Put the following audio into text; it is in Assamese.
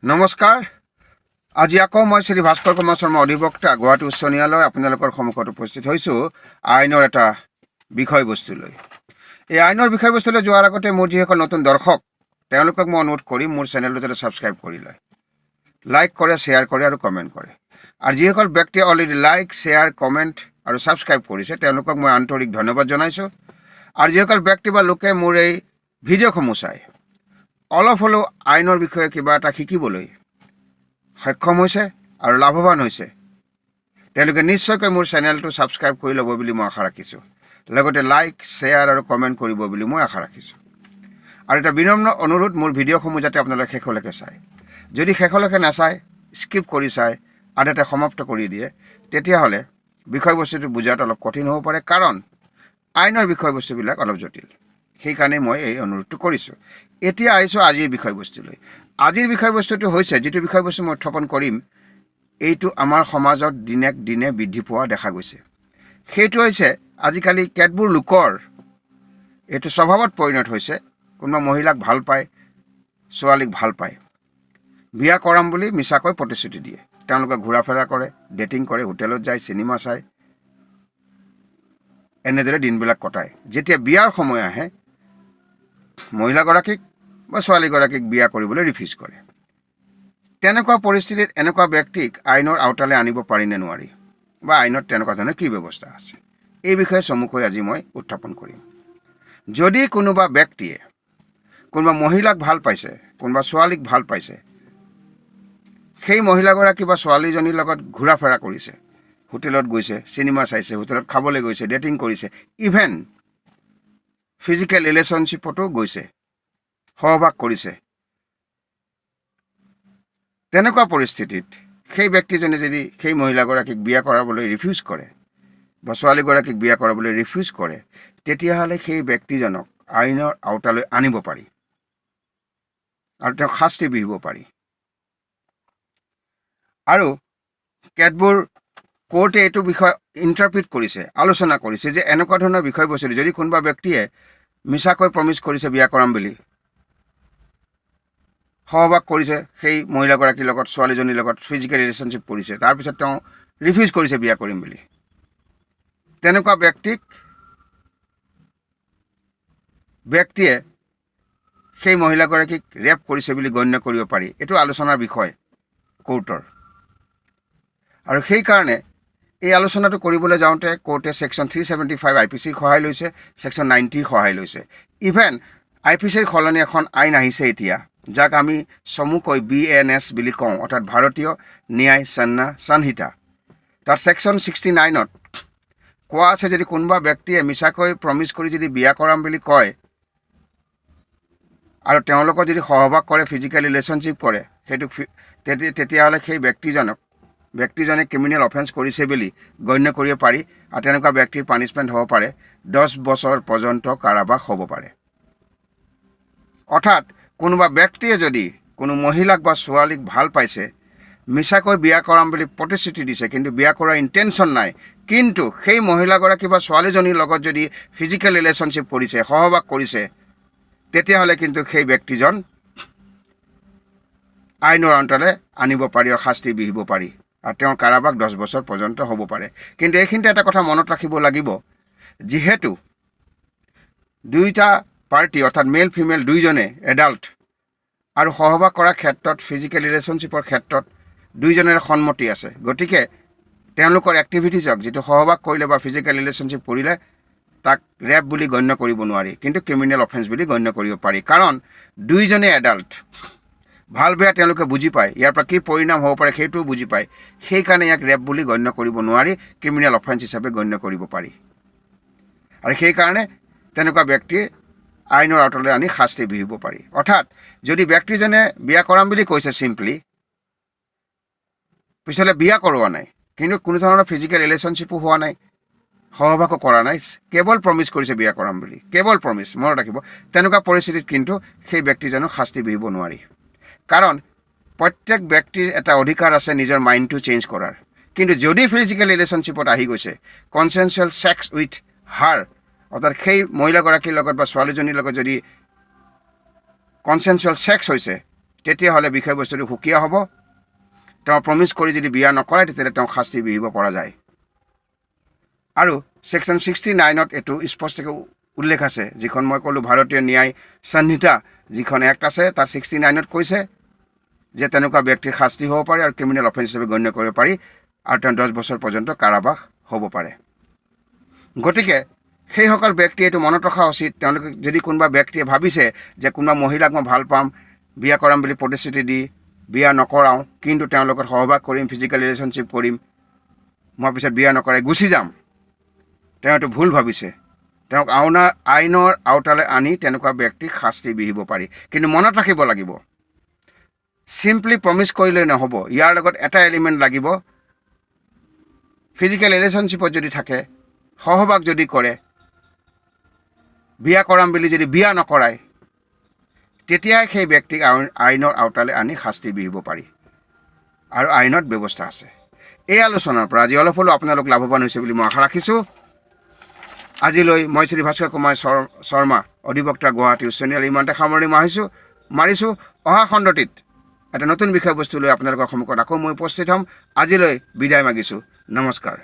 নমস্কাৰ। আজি আকৌ মই শ্ৰী ভাস্কৰ কুমাৰ শৰ্মা অধিবক্তা গুৱাহাটী উচ্চ ন্যায়ালয় আপোনালোকৰ সন্মুখত উপস্থিত হৈছোঁ আইনৰ এটা বিষয়বস্তুলৈ। এই আইনৰ বিষয়বস্তুলৈ যোৱাৰ আগতে মোৰ যিসকল নতুন দৰ্শক তেওঁলোকক মই অনুৰোধ কৰিম মোৰ চেনেলটো যাতে ছাবস্ক্ৰাইব কৰি লয়, লাইক কৰে, শ্বেয়াৰ কৰে আৰু কমেণ্ট কৰে। আৰু যিসকল ব্যক্তিয়ে অলৰেডি লাইক, শ্বেয়াৰ, কমেণ্ট আৰু ছাবস্ক্ৰাইব কৰিছে তেওঁলোকক মই আন্তৰিক ধন্যবাদ জনাইছোঁ। আৰু যিসকল ব্যক্তি বা লোকে মোৰ এই ভিডিঅ'সমূহ চাই অলপ হ'লেও আইনৰ বিষয়ে কিবা এটা শিকিবলৈ সক্ষম হৈছে আৰু লাভৱান হৈছে, তেওঁলোকে নিশ্চয়কৈ মোৰ চেনেলটো ছাবস্ক্ৰাইব কৰি ল'ব বুলি মই আশা ৰাখিছোঁ। লগতে লাইক, শ্বেয়াৰ আৰু কমেণ্ট কৰিব বুলি মই আশা ৰাখিছোঁ। আৰু এটা বিনম্ৰ অনুৰোধ, মোৰ ভিডিঅ'সমূহ যাতে আপোনালোকে শেষলৈকে চায়। যদি শেষলৈকে নাচায়, স্কিপ কৰি চায়, আধাতে সমাপ্ত কৰি দিয়ে, তেতিয়াহ'লে বিষয়বস্তুটো বুজাত অলপ কঠিন হ'ব পাৰে, কাৰণ আইনৰ বিষয়বস্তুবিলাক অলপ জটিল। সেইকাৰণে মই এই অনুৰোধটো কৰিছোঁ। এতিয়া আহিছোঁ আজিৰ বিষয়বস্তুলৈ। আজিৰ বিষয়বস্তুটো হৈছে, যিটো বিষয়বস্তু মই উত্থাপন কৰিম, এইটো আমাৰ সমাজত দিনে দিনে বৃদ্ধি পোৱা দেখা গৈছে। সেইটো হৈছে আজিকালি কেতবোৰ লোকৰ এইটো স্বভাৱত পৰিণত হৈছে, কোনোবা মহিলাক ভাল পায়, ছোৱালীক ভাল পায়, বিয়া কৰাম বুলি মিছাকৈ প্ৰতিশ্ৰুতি দিয়ে। তেওঁলোকে ঘূৰা ফুৰা কৰে, ডেটিং কৰে, হোটেলত যায়, চিনেমা চায়, এনেদৰে দিনবিলাক কটায়। যেতিয়া বিয়াৰ সময় আহে, মহিলাগৰাকীক বা ছোৱালীগৰাকীক বিয়া কৰিবলৈ ৰিফিউজ কৰে। তেনেকুৱা পৰিস্থিতিত এনেকুৱা ব্যক্তিক আইনৰ আওতালৈ আনিব পাৰিনে নোৱাৰি, বা আইনত তেনেকুৱা ধৰণৰ কি ব্যৱস্থা আছে, এই বিষয়ে চমুকৈ আজি মই উত্থাপন কৰিম। যদি কোনোবা ব্যক্তিয়ে কোনোবা মহিলাক ভাল পাইছে, কোনোবা ছোৱালীক ভাল পাইছে, সেই মহিলাগৰাকী বা ছোৱালীজনীৰ লগত ঘূৰা ফুৰা কৰিছে, হোটেলত গৈছে, চিনেমা চাইছে, হোটেলত খাবলৈ গৈছে, ডেটিং কৰিছে, ইভেন ফিজিকেল ৰিলেশ্যনশ্বিপতো গৈছে, সহবাস কৰিছে, তেনেকুৱা পৰিস্থিতিত সেই ব্যক্তিজনে যদি সেই মহিলাগৰাকীক বিয়া কৰাবলৈ ৰিফিউজ কৰে বা ছোৱালীগৰাকীক বিয়া কৰাবলৈ ৰিফিউজ কৰে, তেতিয়াহ'লে সেই ব্যক্তিজনক আইনৰ আওতালৈ আনিব পাৰি আৰু তেওঁক শাস্তি বিহিব পাৰি। আৰু কেতবোৰ কোৰ্টে এইটো বিষয় ইণ্টাৰপ্ৰিট কৰিছে, আলোচনা কৰিছে যে এনেকুৱা ধৰণৰ বিষয়বস্তু, যদি কোনোবা ব্যক্তিয়ে মিছাকৈ প্ৰমিছ কৰিছে বিয়া কৰাম বুলি, সহবাস কৰিছে সেই মহিলাগৰাকীৰ লগত, ছোৱালীজনীৰ লগত ফিজিকেল ৰিলেশ্যনশ্বিপ কৰিছে, তাৰপিছত তেওঁ ৰিফিউজ কৰিছে বিয়া কৰিম বুলি, তেনেকুৱা ব্যক্তিয়ে সেই মহিলাগৰাকীক ৰেপ কৰিছে বুলি গণ্য কৰিব পাৰি। এইটো আলোচনাৰ বিষয় কোৰ্টৰ। আৰু সেইকাৰণে এই আলোচনাটো কৰিবলৈ যাওঁতে কোৰ্টে ছেকশ্যন 375 IPCৰ সহায় লৈছে, ছেকশ্যন 90ৰ সহায় লৈছে। ইভেন IPCৰ সলনি এখন আইন আহিছে এতিয়া, যাক আমি চমুকৈ BNS বুলি কওঁ, অৰ্থাৎ ভাৰতীয় ন্যায় সংহিতা। তাত ছেকশ্যন 69ত কোৱা আছে, যদি কোনোবা ব্যক্তিয়ে মিছাকৈ প্ৰমিছ কৰি যদি বিয়া কৰাম বুলি কয় আৰু তেওঁলোকৰ যদি সহবাস কৰে, ফিজিকেল ৰিলেশ্যনশ্বিপ কৰে, তেতিয়াহ'লে সেই ব্যক্তিজনে ক্ৰিমিনেল অফেন্স কৰিছে বুলি গণ্য কৰিব পাৰি। আৰু তেনেকুৱা ব্যক্তিৰ পানিছমেণ্ট হ'ব পাৰে 10 বছৰ পৰ্যন্ত কাৰাবাস হ'ব পাৰে। অৰ্থাৎ কোনোবা ব্যক্তিয়ে যদি কোনো মহিলাক বা ছোৱালীক ভাল পাইছে, মিছাকৈ বিয়া কৰাম বুলি প্ৰতিশ্ৰুতি দিছে, কিন্তু বিয়া কৰাৰ ইণ্টেনশ্যন নাই, কিন্তু সেই মহিলাগৰাকী বা ছোৱালীজনীৰ লগত যদি ফিজিকেল ৰিলেশ্যনশ্বিপ কৰিছে, সহবাস কৰিছে, তেতিয়াহ'লে কিন্তু সেই ব্যক্তিজন আইনৰ অন্তলৈ আনিব পাৰি আৰু শাস্তি বিহিব পাৰি, আৰু তেওঁৰ কাৰাবাস 10 বছৰ পৰ্যন্ত হ'ব পাৰে। কিন্তু এইখিনিতে এটা কথা মনত ৰাখিব লাগিব, যিহেতু দুয়োটা পাৰ্টি, অৰ্থাৎ মেল ফিমেল দুয়োজনে এডাল্ট, আৰু সহবাস কৰাৰ ক্ষেত্ৰত, ফিজিকেল ৰিলেশ্যনশ্বিপৰ ক্ষেত্ৰত দুয়োজনেৰে সন্মতি আছে, গতিকে তেওঁলোকৰ এক্টিভিটিজক, যিটো সহবাস কৰিলে বা ফিজিকেল ৰিলেশ্যনশ্বিপ কৰিলে, তাক ৰেপ বুলি গণ্য কৰিব নোৱাৰি, কিন্তু ক্ৰিমিনেল অফেন্স বুলি গণ্য কৰিব পাৰি। কাৰণ দুয়োজনে এডাল্ট, ভাল বেয়া তেওঁলোকে বুজি পায়, ইয়াৰ পৰা কি পৰিণাম হ'ব পাৰে সেইটোও বুজি পায়। সেইকাৰণে ইয়াক ৰেপ বুলি গণ্য কৰিব নোৱাৰি, ক্ৰিমিনেল অফেন্স হিচাপে গণ্য কৰিব পাৰি। আৰু সেইকাৰণে তেনেকুৱা ব্যক্তিৰ আইনৰ আওতালৈ আনি শাস্তি বিহিব পাৰি। অৰ্থাৎ যদি ব্যক্তিজনে বিয়া কৰাম বুলি কৈছে, চিম্পলি পিছলৈ বিয়া কৰোৱা নাই, কিন্তু কোনো ধৰণৰ ফিজিকেল ৰিলেশ্যনশ্বিপো হোৱা নাই, সহবাসো কৰা নাই, কেৱল প্ৰমিছ কৰিছে বিয়া কৰাম বুলি, কেৱল প্ৰমিছ, মনত ৰাখিব, তেনেকুৱা পৰিস্থিতিত কিন্তু সেই ব্যক্তিজনক শাস্তি বিহিব নোৱাৰি। কাৰণ প্ৰত্যেক ব্যক্তিৰ এটা অধিকাৰ আছে নিজৰ মাইণ্ডটো চেঞ্জ কৰাৰ। কিন্তু যদি ফিজিকেল ৰিলেশ্যনশ্বিপত আহি গৈছে, কনচেনচুৱেল ছেক্স উইথ হাৰ, অৰ্থাৎ সেই মহিলাগৰাকীৰ লগত বা ছোৱালীজনীৰ লগত যদি কনচেনচুৱেল ছেক্স হৈছে, তেতিয়াহ'লে বিষয়বস্তুটো সুকীয়া হ'ব। তেওঁ প্ৰমিছ কৰি যদি বিয়া নকৰায় তেতিয়াহ'লে তেওঁক শাস্তি বিহিব পৰা যায়। আৰু ছেকশ্যন 69ত এইটো স্পষ্টকৈ উল্লেখ আছে, যিখন মই ক'লোঁ ভাৰতীয় ন্যায় সংহিতা যিখন এক্ট আছে তাত 69ত কৈছে যে তেনেকুৱা ব্যক্তিৰ শাস্তি হ'ব পাৰে আৰু ক্ৰিমিনেল অফেন্স হিচাপে গণ্য কৰিব পাৰি আৰু তেওঁ 10 বছৰ পৰ্যন্ত কাৰাবাস হ'ব পাৰে। গতিকে সেইসকল ব্যক্তিয়ে এইটো মনত ৰখা উচিত। তেওঁলোকে যদি কোনোবা ব্যক্তিয়ে ভাবিছে যে কোনোবা মহিলাক মই ভাল পাম, বিয়া কৰাম বুলি প্ৰতিশ্ৰুতি দি বিয়া নকৰাওঁ, কিন্তু তেওঁৰ লগত সহবাস কৰিম, ফিজিকেল ৰিলেশ্যনশ্বিপ কৰিম, মই পিছত বিয়া নকৰাই গুচি যাম, তেওঁ এইটো ভুল ভাবিছে। তেওঁক আইনৰ আওতালৈ আনি তেনেকুৱা ব্যক্তিক শাস্তি বিহিব পাৰি। কিন্তু মনত ৰাখিব লাগিব, চিম্পলি প্ৰমিছ কৰিলেই নহ'ব, ইয়াৰ লগত এটা এলিমেণ্ট লাগিব। ফিজিকেল ৰিলেশ্যনশ্বিপত যদি থাকে, সহবাস যদি কৰে, বিয়া কৰাম বুলি যদি বিয়া নকৰায়, তেতিয়াই সেই ব্যক্তিক আইনৰ আওতালৈ আনি শাস্তি বিহিব পাৰি আৰু আইনত ব্যৱস্থা আছে। এই আলোচনাৰ পৰা আজি অলপ হ'লেও আপোনালোক লাভৱান হৈছে বুলি মই আশা ৰাখিছোঁ। আজিলৈ মই শ্ৰী ভাস্কৰ কুমাৰ শৰ্মা, অধিবক্তা, গুৱাহাটী উচ্চ ন্যায়ালয়, ইমানতে সামৰণি মাৰিছোঁ। অহা খণ্ডটিত এটা নতুন বিষয়বস্তু লৈ আপোনালোকৰ সন্মুখত আকৌ মই উপস্থিত হ'ম। আজিলৈ বিদায় মাগিছোঁ। নমস্কাৰ।